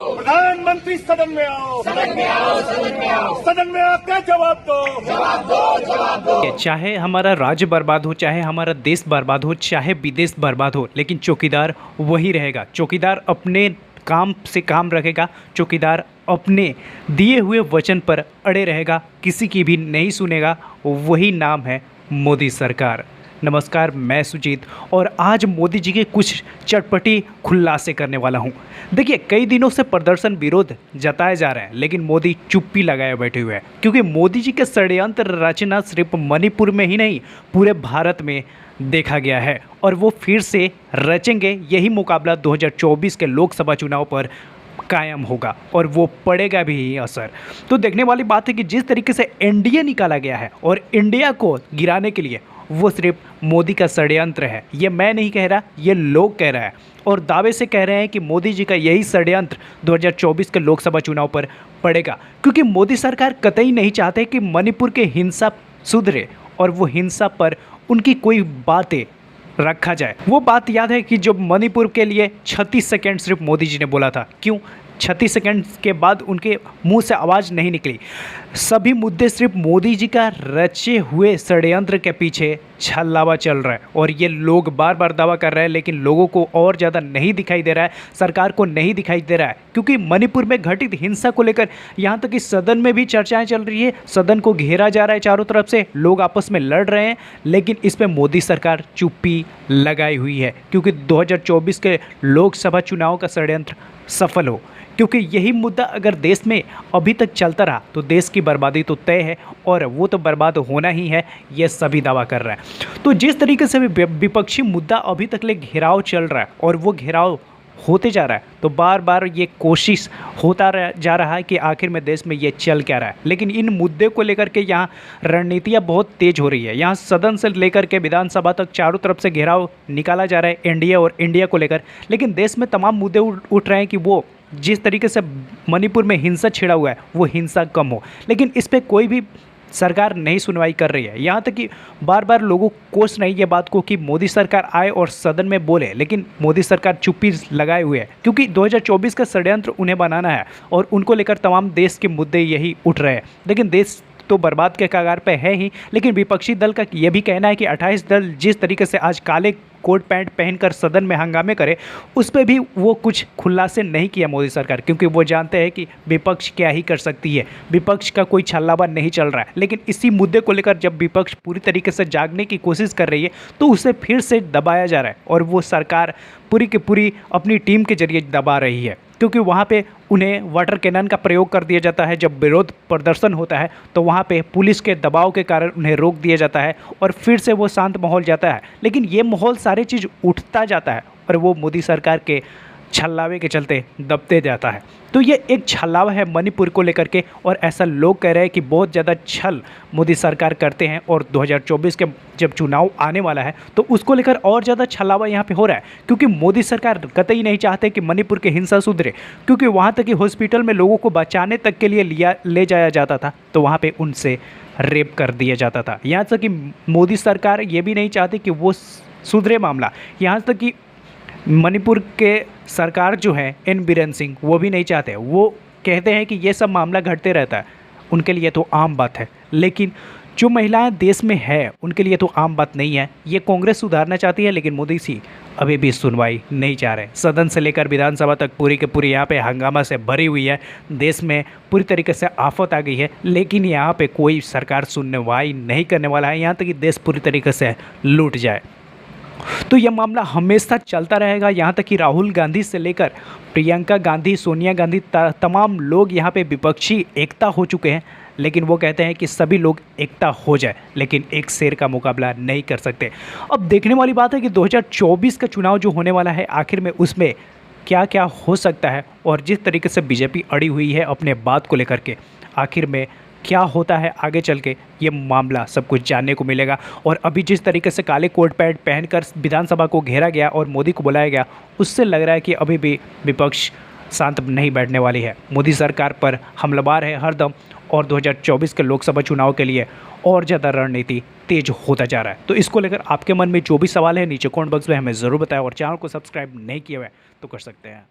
प्रधानमंत्री सदन में आओ, सदन में आओ, सदन में आओ, सदन में आकर जवाब दो, जवाब दो, जवाब दो। चाहे हमारा राज्य बर्बाद हो, चाहे हमारा देश बर्बाद हो, चाहे विदेश बर्बाद हो, लेकिन चौकीदार वही रहेगा। चौकीदार अपने काम से काम रखेगा, चौकीदार अपने दिए हुए वचन पर अड़े रहेगा, किसी की भी नहीं सुनेगा। वही नाम है मोदी सरकार। नमस्कार, मैं सुजीत और आज मोदी जी के कुछ चटपटी खुलासे करने वाला हूं। देखिए, कई दिनों से प्रदर्शन विरोध जताए जा रहे हैं, लेकिन मोदी चुप्पी लगाए बैठे हुए हैं, क्योंकि मोदी जी के षड्यंत्र रचना सिर्फ मणिपुर में ही नहीं, पूरे भारत में देखा गया है और वो फिर से रचेंगे। यही मुकाबला 2024 के लोकसभा चुनाव पर कायम होगा और वो पड़ेगा भी असर। तो देखने वाली बात है कि जिस तरीके से एनडीए निकाला गया है और इंडिया को गिराने के लिए, वो सिर्फ मोदी का षड्यंत्र है। ये मैं नहीं कह रहा, ये लोग कह रहा है और दावे से कह रहे हैं कि मोदी जी का यही षड्यंत्र 2024 के लोकसभा चुनाव पर पड़ेगा, क्योंकि मोदी सरकार कतई नहीं चाहते कि मणिपुर के हिंसा सुधरे और वो हिंसा पर उनकी कोई बातें रखा जाए। वो बात याद है कि जब मणिपुर के लिए 36 सेकंड सिर्फ मोदी जी ने बोला था। क्यों 36 सेकंड के बाद उनके मुंह से आवाज़ नहीं निकली? सभी मुद्दे सिर्फ मोदी जी का रचे हुए षड्यंत्र के पीछे छलावा चल रहा है और ये लोग बार बार दावा कर रहे हैं, लेकिन लोगों को और ज़्यादा नहीं दिखाई दे रहा है, सरकार को नहीं दिखाई दे रहा है, क्योंकि मणिपुर में घटित हिंसा को लेकर यहाँ तक कि सदन में भी चर्चाएं चल रही है। सदन को घेरा जा रहा है चारों तरफ से, लोग आपस में लड़ रहे हैं, लेकिन इस पर मोदी सरकार चुप्पी लगाई हुई है, क्योंकि 2024 के लोकसभा चुनाव का षड्यंत्र सफल हो। क्योंकि यही मुद्दा अगर देश में अभी तक चलता रहा तो देश की बर्बादी तो तय है और वो तो बर्बाद होना ही है, ये सभी दावा कर रहे हैं। तो जिस तरीके से विपक्षी मुद्दा अभी तक ले घेराव चल रहा है और वो घेराव होते जा रहा है, तो बार बार ये कोशिश होता जा रहा है कि आखिर में देश में ये चल क्या रहा है। लेकिन इन मुद्दे को लेकर के यहाँ रणनीतियाँ बहुत तेज हो रही है। यहाँ सदन से लेकर के विधानसभा तक चारों तरफ से घेराव निकाला जा रहा है एनडीए और इंडिया को लेकर, लेकिन देश में तमाम मुद्दे उठ रहे हैं कि वो जिस तरीके से मणिपुर में हिंसा छिड़ा हुआ है वो हिंसा कम हो, लेकिन इस पर कोई भी सरकार नहीं सुनवाई कर रही है। यहाँ तक कि बार बार लोगों कोस रही है बात को कि मोदी सरकार आए और सदन में बोले, लेकिन मोदी सरकार चुप्पी लगाए हुए है, क्योंकि 2024 का षड्यंत्र उन्हें बनाना है और उनको लेकर तमाम देश के मुद्दे यही उठ रहे हैं। लेकिन देश तो बर्बाद के कगार पे है ही, लेकिन विपक्षी दल का यह भी कहना है कि 28 दल जिस तरीके से आज काले कोट पैंट पहनकर सदन में हंगामे करे, उस पर भी वो कुछ खुलासे नहीं किया मोदी सरकार, क्योंकि वो जानते हैं कि विपक्ष क्या ही कर सकती है, विपक्ष का कोई छल्लावा नहीं चल रहा है। लेकिन इसी मुद्दे को लेकर जब विपक्ष पूरी तरीके से जागने की कोशिश कर रही है तो उसे फिर से दबाया जा रहा है और वो सरकार पूरी की पूरी अपनी टीम के जरिए दबा रही है, क्योंकि वहाँ पे उन्हें वाटर कैनन का प्रयोग कर दिया जाता है। जब विरोध प्रदर्शन होता है तो वहाँ पे पुलिस के दबाव के कारण उन्हें रोक दिया जाता है और फिर से वो शांत माहौल जाता है। लेकिन ये माहौल सारी चीज़ उठता जाता है और वो मोदी सरकार के छल्लावे के चलते दबते जाता है। तो ये एक छल्लावा है मणिपुर को लेकर के और ऐसा लोग कह रहे हैं कि बहुत ज़्यादा छल मोदी सरकार करते हैं और 2024 के जब चुनाव आने वाला है तो उसको लेकर और ज़्यादा छल्लावा यहाँ पे हो रहा है, क्योंकि मोदी सरकार कतई नहीं चाहते कि मणिपुर की हिंसा सुधरे, क्योंकि वहाँ तक कि हॉस्पिटल में लोगों को बचाने तक के लिए ले जाया जाता था तो वहाँ पर उनसे रेप कर दिया जाता था। यहाँ तक कि मोदी सरकार ये भी नहीं चाहती कि वो सुधरे मामला। यहाँ तक कि मणिपुर के सरकार जो है एन बीरेन सिंह, वो भी नहीं चाहते। वो कहते हैं कि ये सब मामला घटते रहता है, उनके लिए तो आम बात है। लेकिन जो महिलाएं देश में है उनके लिए तो आम बात नहीं है। ये कांग्रेस सुधारना चाहती है, लेकिन मोदी जी अभी भी सुनवाई नहीं चाह रहे। सदन से लेकर विधानसभा तक पूरी के पूरी यहाँ पे हंगामा से भरी हुई है। देश में पूरी तरीके से आफत आ गई है, लेकिन यहाँ पे कोई सरकार सुनवाई नहीं करने वाला है, यहाँ तक कि देश पूरी तरीके से लूट जाए। तो यह मामला हमेशा चलता रहेगा, यहाँ तक कि राहुल गांधी से लेकर प्रियंका गांधी, सोनिया गांधी, तमाम लोग यहाँ पे विपक्षी एकता हो चुके हैं, लेकिन वो कहते हैं कि सभी लोग एकता हो जाए, लेकिन एक शेर का मुकाबला नहीं कर सकते। अब देखने वाली बात है कि 2024 का चुनाव जो होने वाला है, आखिर में उसमें क्या क्या हो सकता है और जिस तरीके से बीजेपी अड़ी हुई है अपने बात को लेकर के, आखिर में क्या होता है आगे चल के, ये मामला सब कुछ जानने को मिलेगा। और अभी जिस तरीके से काले कोट पैंट पहनकर विधानसभा को घेरा गया और मोदी को बुलाया गया, उससे लग रहा है कि अभी भी विपक्ष शांत नहीं बैठने वाली है, मोदी सरकार पर हमलावर है हरदम और 2024 के लोकसभा चुनाव के लिए और ज़्यादा रणनीति तेज होता जा रहा है। तो इसको लेकर आपके मन में जो भी सवाल है नीचे कमेंट बॉक्स में हमें ज़रूर बताएं और चैनल को सब्सक्राइब नहीं किया हुआ है तो कर सकते हैं।